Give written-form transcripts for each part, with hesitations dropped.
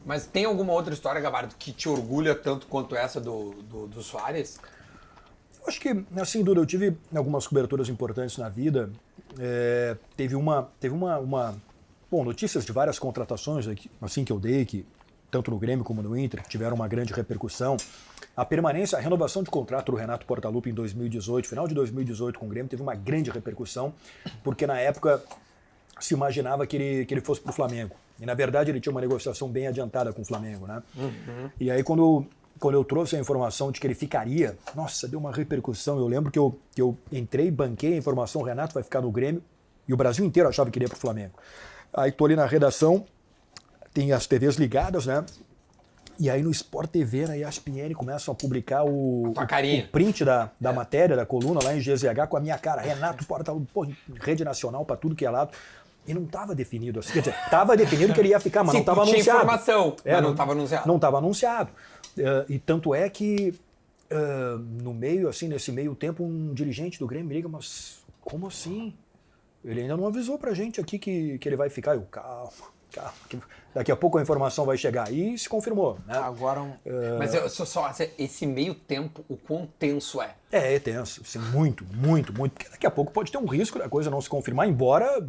Mas tem alguma outra história, Gabardo, que te orgulha tanto quanto essa do Soares? Eu acho que, assim, Duda, eu tive algumas coberturas importantes na vida. Teve uma bom, notícias de várias contratações assim que eu dei, que tanto no Grêmio como no Inter, que tiveram uma grande repercussão. A permanência, a renovação de contrato do Renato Portaluppi em 2018, final de 2018 com o Grêmio, teve uma grande repercussão, porque na época se imaginava que ele fosse para o Flamengo. E na verdade ele tinha uma negociação bem adiantada com o Flamengo, né? Uhum. E aí quando eu trouxe a informação de que ele ficaria, nossa, deu uma repercussão. Eu lembro que eu entrei, banquei a informação, o Renato vai ficar no Grêmio, e o Brasil inteiro achava que ele ia para o Flamengo. Aí tô ali na redação, tem as TVs ligadas, né? E aí no Sport TV, na ESPN, começam a publicar o print da matéria, da coluna lá em GZH com a minha cara, Renato Portaluppi, rede nacional para tudo que é lado. E não estava definido assim. Quer dizer, estava definido que ele ia ficar, mas não estava anunciado. Tinha informação, mas não estava anunciado. Não estava anunciado. E tanto é que, no meio, assim, nesse meio tempo, um dirigente do Grêmio me liga, mas como assim? Ele ainda não avisou pra gente aqui que ele vai ficar. Eu, calma. Daqui a pouco a informação vai chegar. E se confirmou, né? Agora, mas só esse meio tempo, o quão tenso é? É tenso, assim, muito. Porque daqui a pouco pode ter um risco da coisa não se confirmar, embora,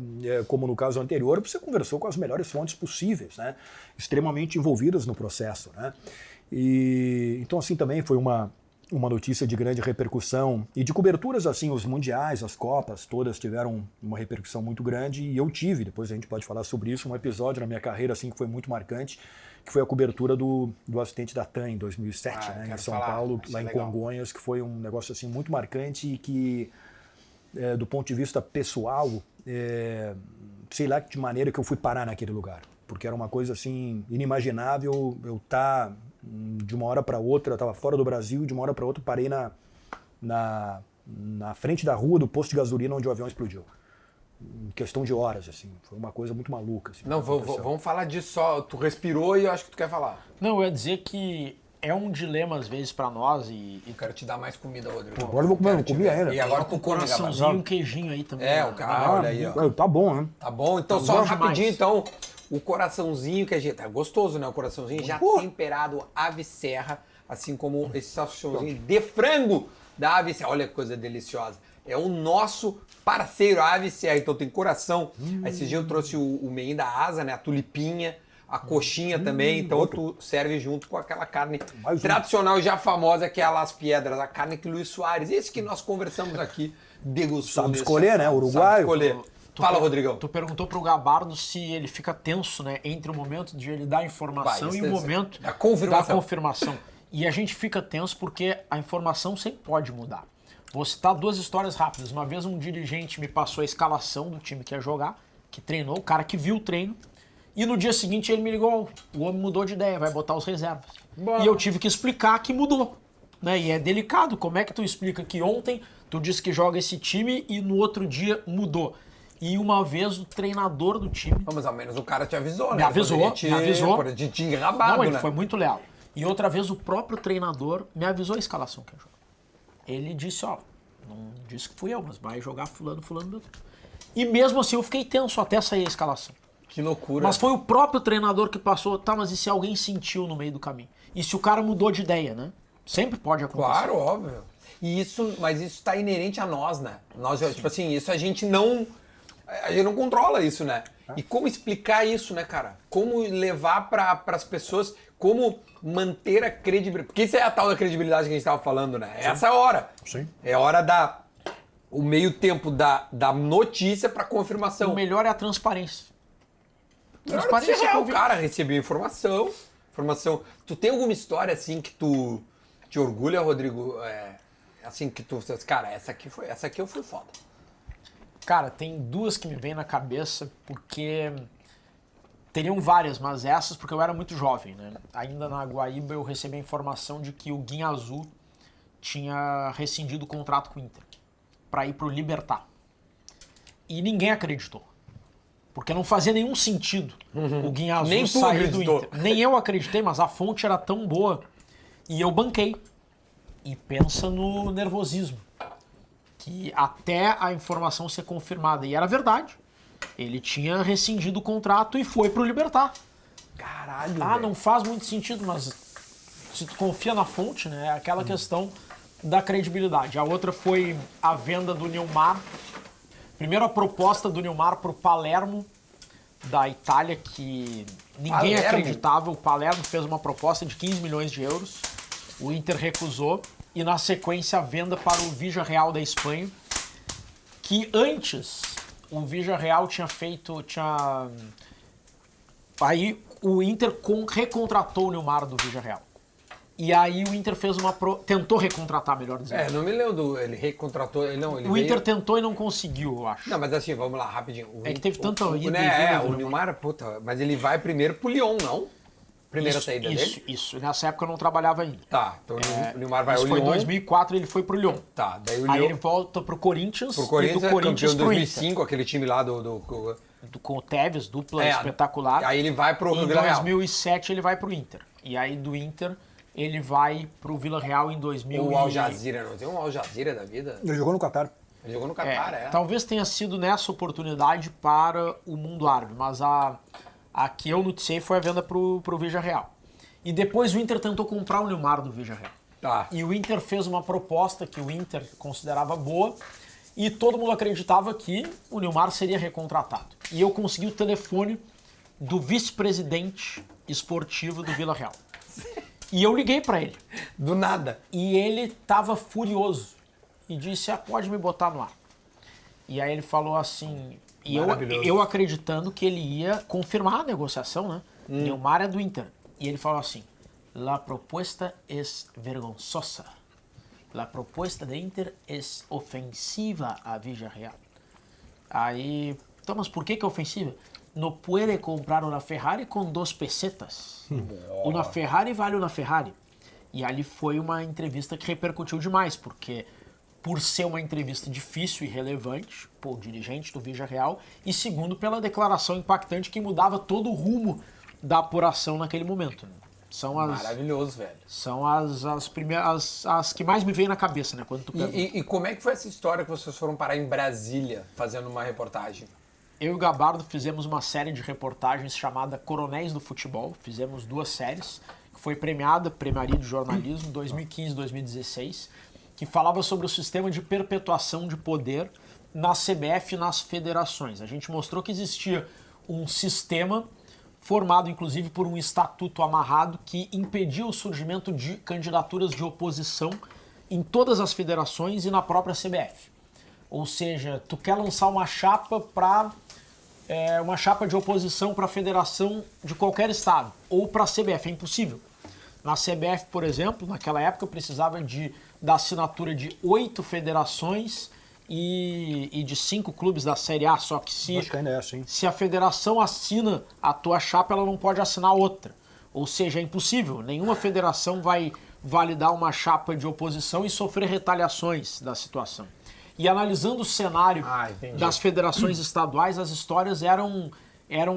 como no caso anterior, você conversou com as melhores fontes possíveis, né? Extremamente envolvidas no processo, né? E então, assim, também foi uma notícia de grande repercussão e de coberturas, assim, os mundiais, as copas, todas tiveram uma repercussão muito grande, e eu tive, depois a gente pode falar sobre isso, um episódio na minha carreira, assim, que foi muito marcante, que foi a cobertura do acidente da TAM em 2007, né, em São Paulo, lá em Congonhas, que foi um negócio, assim, muito marcante e que, do ponto de vista pessoal, sei lá de maneira que eu fui parar naquele lugar, porque era uma coisa, assim, inimaginável eu estar de uma hora para outra, eu estava fora do Brasil, de uma hora para outra parei na frente da rua do posto de gasolina onde o avião explodiu. Em questão de horas, assim. Foi uma coisa muito maluca. Assim, não, vamos falar disso só. Tu respirou e eu acho que tu quer falar. Não, eu ia dizer que é um dilema às vezes para nós e... Quero te dar mais comida, Rodrigo. Pô, agora eu vou comer, não comi ainda. E agora tu come, coraçãozinho e um queijinho aí também. O cara, olha aí, ó. Tá bom, né? Tá bom, então tá só rapidinho, então. O coraçãozinho que a gente... Tá gostoso, né? O coraçãozinho já temperado Ave Serra, assim como esse salsichãozinho de frango da Ave Serra. Olha que coisa deliciosa. É o nosso parceiro, a Ave Serra. Então tem coração. Esse dia eu trouxe o meio da asa, né? A tulipinha, a coxinha também. Então tu serve junto com aquela carne tradicional e já famosa, que é a Las Piedras, a carne que Luiz Soares, esse que nós conversamos aqui, degustou. Sabe escolher, né? Uruguaio. Sabe escolher. Fala, Rodrigão. Tu perguntou pro Gabardo se ele fica tenso, né, entre o momento de ele dar a informação e o momento da confirmação. E a gente fica tenso porque a informação sempre pode mudar. Vou citar duas histórias rápidas. Uma vez um dirigente me passou a escalação do time que ia jogar, que treinou, o cara que viu o treino, e no dia seguinte ele me ligou, o homem mudou de ideia, vai botar os reservas. E eu tive que explicar que mudou, né? E é delicado, como é que tu explica que ontem tu disse que joga esse time e no outro dia mudou? E uma vez o treinador do time... Mas ao menos o cara te avisou, né? Me avisou. Por te enrabado, não, ele foi muito leal. E outra vez o próprio treinador me avisou a escalação que ia jogar. Ele disse, não disse que fui eu, mas vai jogar fulano. E mesmo assim eu fiquei tenso até sair a escalação. Que loucura. Mas foi o próprio treinador que passou, mas e se alguém sentiu no meio do caminho? E se o cara mudou de ideia, né? Sempre pode acontecer. Claro, óbvio. Mas isso está inerente a nós, né? Nós, tipo assim, isso a gente não controla isso, né? E como explicar isso, né, cara? Como levar para as pessoas, como manter a credibilidade. Porque isso é a tal da credibilidade que a gente estava falando, né? Sim. Essa é a hora. Sim. É a hora o meio tempo da notícia para confirmação. O melhor é a transparência. Transparência é o cara receber informação. Tu tem alguma história assim que tu te orgulha, Rodrigo? Assim que tu... Cara, essa aqui eu fui foda. Cara, tem duas que me vêm na cabeça, porque teriam várias, mas essas porque eu era muito jovem, né? Ainda na Guaíba eu recebi a informação de que o Guinha Azul tinha rescindido o contrato com o Inter para ir pro Libertad. E ninguém acreditou. Porque não fazia nenhum sentido o Guinha Azul sair do Inter. Nem eu acreditei, mas a fonte era tão boa. E eu banquei. E pensa no nervosismo. Que até a informação ser confirmada, e era verdade, ele tinha rescindido o contrato e foi pro Libertad. Caralho, não faz muito sentido, mas se tu confia na fonte, né, é aquela questão da credibilidade. A outra foi a venda do Nilmar. Primeiro a proposta do Nilmar para o Palermo, da Itália, que ninguém acreditava. O Palermo fez uma proposta de 15 milhões de euros, o Inter recusou, e na sequência a venda para o Villarreal da Espanha, que antes o Villarreal tinha feito... Aí o Inter recontratou o Nilmar do Villarreal. E aí o Inter fez tentou recontratar, melhor dizendo. Não me lembro ele recontratou, o Inter tentou e não conseguiu, eu acho. Não, mas assim, vamos lá, rapidinho. Que teve tanta ida. O Nilmar, puta, mas ele vai primeiro pro Lyon, não? Primeira saída dele? Isso. Nessa época eu não trabalhava ainda. Tá, então o Nilmar vai ao Lyon. Foi em 2004, ele foi pro Lyon. Tá, daí o Lyon... Aí ele volta pro Corinthians. Pro Corinthians, e do Corinthians campeão de 2005, aquele time lá com o Tevez, dupla espetacular. Aí ele vai pro Vila Real. Em 2007 ele vai pro Inter. E aí do Inter ele vai pro Vila Real em 2000. O Al Jazeera, não tem um Al Jazeera da vida? Ele jogou no Qatar. Ele jogou no Qatar, Talvez tenha sido nessa oportunidade para o mundo árabe, mas a que eu noticiei foi a venda pro Villarreal. E depois o Inter tentou comprar o Nilmar do Villarreal. Tá. E o Inter fez uma proposta que o Inter considerava boa e todo mundo acreditava que o Nilmar seria recontratado. E eu consegui o telefone do vice-presidente esportivo do Villarreal. E eu liguei para ele. Do nada. E ele tava furioso. E disse, pode me botar no ar. E aí ele falou assim... E eu acreditando que ele ia confirmar a negociação, né? Nilmar é do Inter. E ele falou assim, la propuesta es vergonzosa. La propuesta de Inter es ofensiva a Villarreal. Aí, então, mas por que é ofensiva? No puede comprar uma Ferrari com 2 pesetas. Uma Ferrari vale uma Ferrari. E ali foi uma entrevista que repercutiu demais, porque por ser uma entrevista difícil e relevante, o dirigente do Villarreal, e segundo, pela declaração impactante que mudava todo o rumo da apuração naquele momento. Maravilhoso, velho. São as primeiras, as que mais me veem na cabeça, né? Quando tu e como é que foi essa história que vocês foram parar em Brasília fazendo uma reportagem? Eu e o Gabardo fizemos uma série de reportagens chamada Coronéis do Futebol. Fizemos 2 séries, que foi Premiaria de Jornalismo, 2015 e 2016, que falava sobre o sistema de perpetuação de poder na CBF e nas federações. A gente mostrou que existia um sistema formado inclusive por um estatuto amarrado que impedia o surgimento de candidaturas de oposição em todas as federações e na própria CBF. Ou seja, tu quer lançar uma chapa de oposição para a federação de qualquer estado ou para a CBF, é impossível. Na CBF, por exemplo, naquela época precisava da assinatura de 8 federações e de 5 clubes da Série A, só que se a federação assina a tua chapa, ela não pode assinar outra. Ou seja, é impossível. Nenhuma federação vai validar uma chapa de oposição e sofrer retaliações da situação. E analisando o cenário das federações estaduais, as histórias eram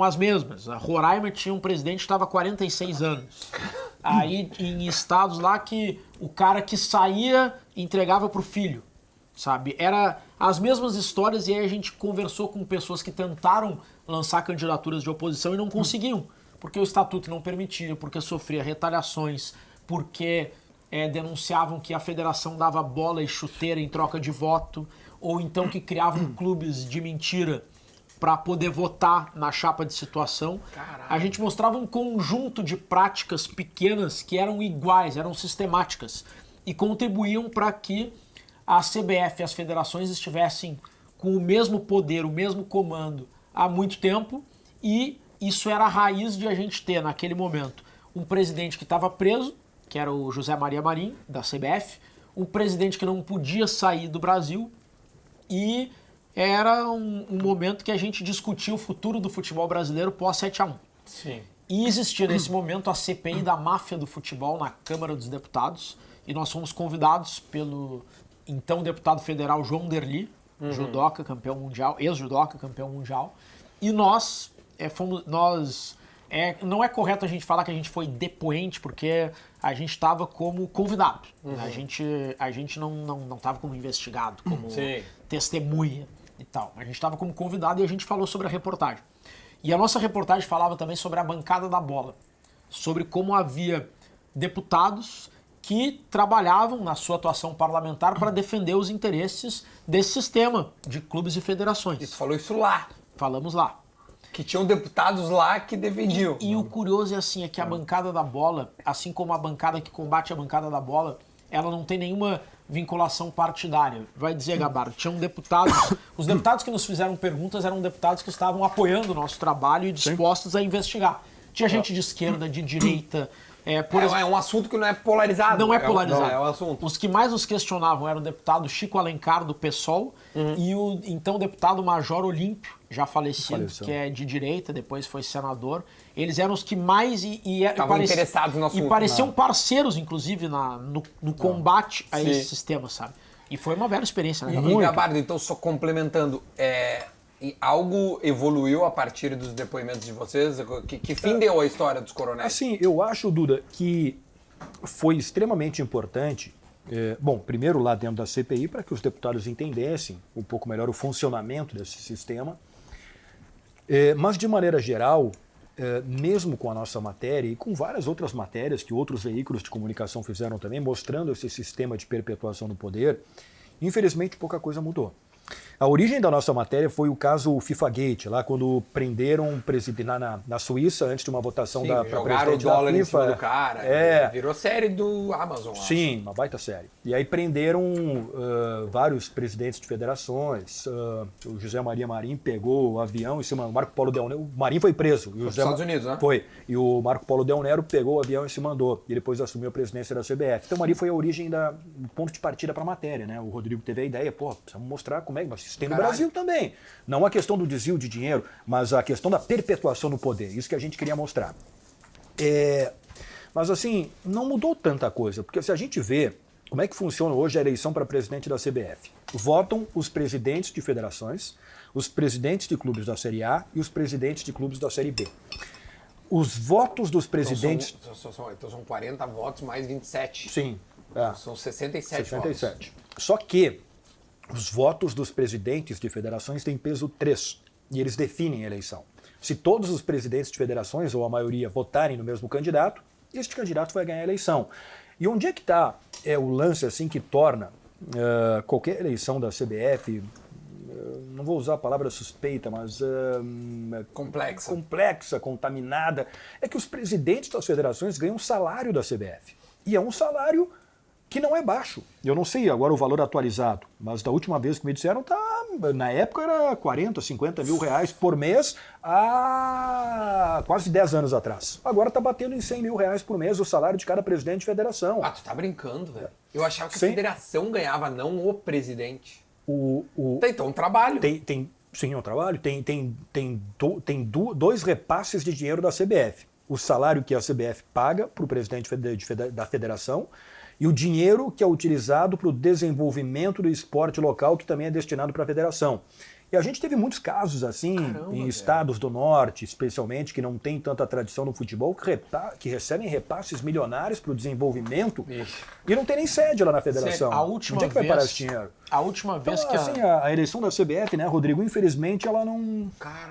as mesmas. A Roraima tinha um presidente que estava há 46 anos. Aí em estados lá que o cara que saía entregava para o filho. Sabe? Era as mesmas histórias, e aí a gente conversou com pessoas que tentaram lançar candidaturas de oposição e não conseguiam, porque o estatuto não permitia, porque sofria retaliações, porque denunciavam que a federação dava bola e chuteira em troca de voto, ou então que criavam clubes de mentira para poder votar na chapa de situação. Caralho. A gente mostrava um conjunto de práticas pequenas que eram iguais, eram sistemáticas, e contribuíam para que a CBF e as federações estivessem com o mesmo poder, o mesmo comando há muito tempo, e isso era a raiz de a gente ter, naquele momento, um presidente que estava preso, que era o José Maria Marinho, da CBF, um presidente que não podia sair do Brasil, e era um momento que a gente discutia o futuro do futebol brasileiro pós 7-1. Sim. E existia nesse momento a CPI da máfia do futebol na Câmara dos Deputados, e nós fomos convidados pelo então deputado federal João Derli, judoca, campeão mundial, ex-judoca, campeão mundial, e nós não é correto a gente falar que a gente foi depoente, porque a gente estava como convidado, a gente não estava como investigado, como testemunha e tal, a gente estava como convidado e a gente falou sobre a reportagem. E a nossa reportagem falava também sobre a bancada da bola, sobre como havia deputados que trabalhavam na sua atuação parlamentar para defender os interesses desse sistema de clubes e federações. E tu falou isso lá. Falamos lá. Que tinham deputados lá que defendiam. E o curioso é assim, é que a bancada da bola, assim como a bancada que combate a bancada da bola, ela não tem nenhuma vinculação partidária. Vai dizer, Gabardo, tinham deputados... Os deputados que nos fizeram perguntas eram deputados que estavam apoiando o nosso trabalho e dispostos a investigar. Tinha gente de esquerda, de direita... É um assunto que não é polarizado. Não é polarizado. É um assunto. Os que mais nos questionavam eram o deputado Chico Alencar, do PSOL, e o então deputado Major Olímpio, já falecido, que é de direita, depois foi senador. Eles eram os que mais estavam interessados no assunto. E pareciam parcios, inclusive, no combate a esse sistema, sabe? E foi uma bela experiência, né? E, Gabardo, então, só complementando, algo evoluiu a partir dos depoimentos de vocês? Que fim deu a história dos coronéis? Assim, eu acho, Duda, que foi extremamente importante, primeiro lá dentro da CPI, para que os deputados entendessem um pouco melhor o funcionamento desse sistema, mas de maneira geral, mesmo com a nossa matéria e com várias outras matérias que outros veículos de comunicação fizeram também, mostrando esse sistema de perpetuação do poder, infelizmente pouca coisa mudou. A origem da nossa matéria foi o caso FIFA-Gate, lá quando prenderam um presidente na Suíça, antes de uma votação da presidente da FIFA. Jogaram o dólar em cima do cara. Virou série do Amazon. Sim, uma baita série. E aí prenderam vários presidentes de federações. O José Maria Marinho pegou o avião em cima do Marco Polo Del Nero. O Marinho foi preso. Foi dos Estados Unidos, né? Foi. E o Marco Polo Del Nero pegou o avião e se mandou. E depois assumiu a presidência da CBF. Então, Marinho foi a origem do ponto de partida para a matéria, né? O Rodrigo teve a ideia, precisamos mostrar como é que isso tem no Brasil também. Não a questão do desvio de dinheiro, mas a questão da perpetuação no poder. Isso que a gente queria mostrar. Mas assim, não mudou tanta coisa, porque se a gente vê como é que funciona hoje a eleição para presidente da CBF, votam os presidentes de federações, os presidentes de clubes da Série A e os presidentes de clubes da Série B. Os votos dos presidentes... Então são 40 votos mais 27. Sim. São 67 votos. Só que os votos dos presidentes de federações têm peso 3 e eles definem a eleição. Se todos os presidentes de federações, ou a maioria, votarem no mesmo candidato, este candidato vai ganhar a eleição. E onde é que está o lance assim que torna qualquer eleição da CBF, não vou usar a palavra suspeita, mas complexa, contaminada, é que os presidentes das federações ganham um salário da CBF. E é um salário que não é baixo. Eu não sei agora o valor atualizado, mas da última vez que me disseram, na época era 40, 50 mil reais por mês há quase 10 anos atrás. Agora está batendo em 100 mil reais por mês o salário de cada presidente de federação. Tu tá brincando, velho. Eu achava que a federação ganhava, não o presidente. Então, um trabalho. Sim, é um trabalho. Tem 2 repasses de dinheiro da CBF. O salário que a CBF paga para o presidente da federação e o dinheiro que é utilizado para o desenvolvimento do esporte local, que também é destinado para a federação. E a gente teve muitos casos assim, em estados do norte, especialmente, que não tem tanta tradição no futebol, que recebem repasses milionários para o desenvolvimento e não tem nem sede lá na federação. Onde é que vai parar esse dinheiro? A última vez que a eleição da CBF, né, Rodrigo, infelizmente ela não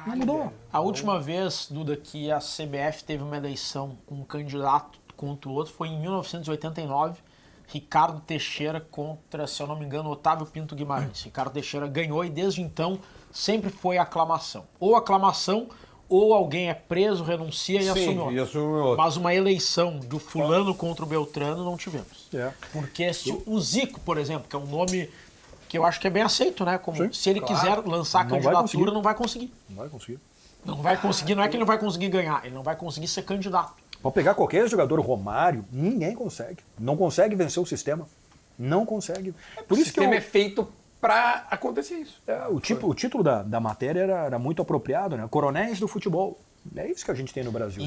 mudou. Velho. A última vez, Duda, que a CBF teve uma eleição com um candidato contra o outro foi em 1989, Ricardo Teixeira contra, se eu não me engano, Otávio Pinto Guimarães. Ricardo Teixeira ganhou e desde então sempre foi aclamação. Ou aclamação, ou alguém é preso, renuncia e assume outro. Mas uma eleição do fulano contra o Beltrano não tivemos. Porque o Zico, por exemplo, que é um nome que eu acho que é bem aceito, né? Se ele quiser lançar a candidatura, não vai conseguir. Não vai conseguir, não é que ele não vai conseguir ganhar, ele não vai conseguir ser candidato. Pode pegar qualquer jogador, Romário, ninguém consegue. Não consegue vencer o sistema. Não consegue. Por isso o sistema é feito para acontecer isso. O título da matéria era muito apropriado, né? Coronéis do futebol. É isso que a gente tem no Brasil.